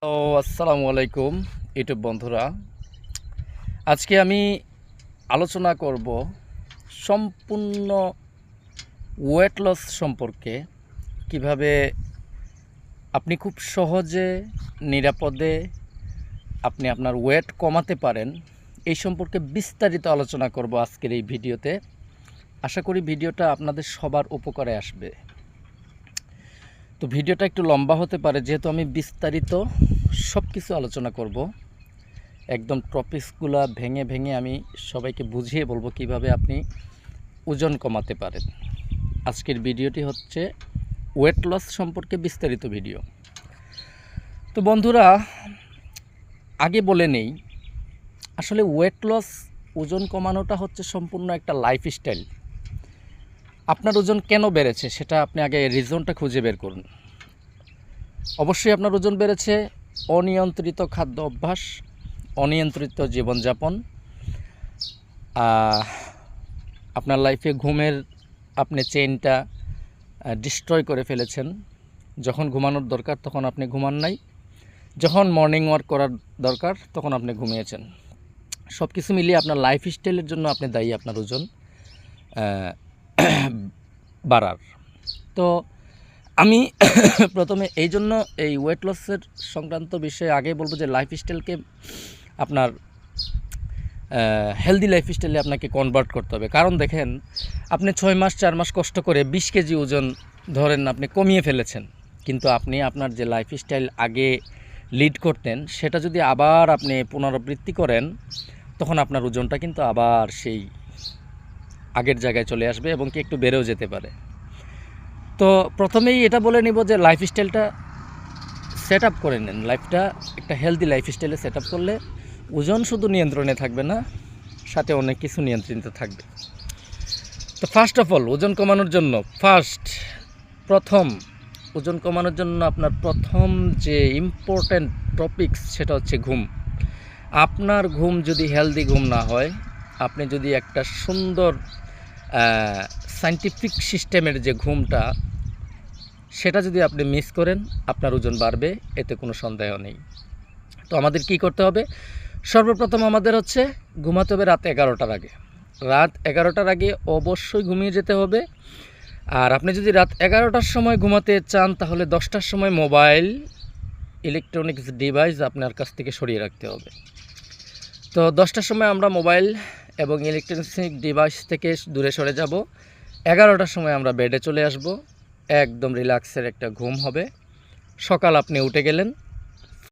আসসালামু আলাইকুম ইউটিউব বন্ধুরা। আজকে আমি আলোচনা করব সম্পূর্ণ ওয়েট লস সম্পর্কে। কিভাবে আপনি খুব সহজে নিরাপদে আপনি আপনার ওয়েট কমাতে পারেন, এই সম্পর্কে বিস্তারিত আলোচনা করব আজকের এই ভিডিওতে। আশা করি ভিডিওটা আপনাদের সবার উপকারে আসবে। তো ভিডিওটা একটু লম্বা হতে পারে, যেহেতু আমি বিস্তারিত সব কিছু আলোচনা করব। একদম টপিকসগুলো ভেঙে ভেঙে আমি সবাইকে বুঝিয়ে বলবো কিভাবে আপনি ওজন কমাতে পারেন। আজকের ভিডিওটি হচ্ছে ওয়েট লস সম্পর্কে বিস্তারিত ভিডিও। তো বন্ধুরা, আগে বলে নেই, আসলে ওয়েট লস, ওজন কমানোটা হচ্ছে সম্পূর্ণ একটা লাইফস্টাইল। আপনার ওজন কেন বেড়েছে সেটা আপনি আগে রিজনটা খুঁজে বের করুন। অবশ্যই আপনার ওজন বেড়েছে অনিয়ন্ত্রিত খাদ্য অভ্যাস, অনিয়ন্ত্রিত জীবনযাপন, আপনার লাইফে ঘুমের আপনি চেইনটা ডিস্ট্রয় করে ফেলেছেন। যখন ঘুমানোর দরকার তখন আপনি ঘুমান নাই, যখন মর্নিং ওয়াক করার দরকার তখন আপনি ঘুমিয়েছেন। সব কিছু মিলিয়ে আপনার লাইফস্টাইলের জন্য আপনি দায়ী আপনার ওজন বাড়ার। তো আমি প্রথমে এই জন্য এই ওয়েট লসের সংক্রান্ত বিষয়ে আগে বলবো যে লাইফস্টাইলকে আপনার হেলদি লাইফস্টাইলে আপনাকে কনভার্ট করতে হবে। কারণ দেখেন, আপনি 6 মাস 4 মাস কষ্ট করে 20 কেজি ওজন ধরেন আপনি কমিয়ে ফেলেছেন, কিন্তু আপনি আপনার যে লাইফস্টাইল আগে লিড করতেন সেটা যদি আবার আপনি পুনরাবৃত্তি করেন, তখন আপনার ওজনটা কিন্তু আবার সেই আগের জায়গায় চলে আসবে এবং কি একটু বেড়েও যেতে পারে। তো প্রথমেই এটা বলে নিব যে লাইফস্টাইলটা সেট আপ করে নেন। লাইফটা একটা হেলদি লাইফস্টাইলে সেট আপ করলে ওজন শুধু নিয়ন্ত্রণে থাকবে না, সাথে অনেক কিছু নিয়ন্ত্রিত থাকবে। তো ফার্স্ট অফ অল, ওজন কমানোর জন্য প্রথম ওজন কমানোর জন্য আপনার প্রথম যে ইম্পর্ট্যান্ট টপিকস সেটা হচ্ছে ঘুম। আপনার ঘুম যদি হেলদি ঘুম না হয়, আপনি যদি একটা সুন্দর সায়েন্টিফিক সিস্টেমের যে ঘুমটা সেটা যদি আপনি মিস করেন, আপনার ওজন বাড়বে, এতে কোনো সন্দেহ নেই। তো আমাদের কি করতে হবে? সর্বপ্রথম আমাদের হচ্ছে ঘুমাতে হবে রাত 11টার আগে। রাত 11টার আগে অবশ্যই ঘুমিয়ে যেতে হবে। আর আপনি যদি রাত 11টার সময় ঘুমাতে চান, তাহলে 10টার সময় মোবাইল, ইলেকট্রনিক্স ডিভাইস আপনার কাছ থেকে সরিয়ে রাখতে হবে। তো 10টার সময় আমরা মোবাইল এবং ইলেকট্রনিক ডিভাইস থেকে দূরে সরে যাব। 11টার সময় আমরা বেডে চলে আসব। একদম রিল্যাক্সের একটা ঘুম হবে। সকাল আপনি উঠে গেলেন,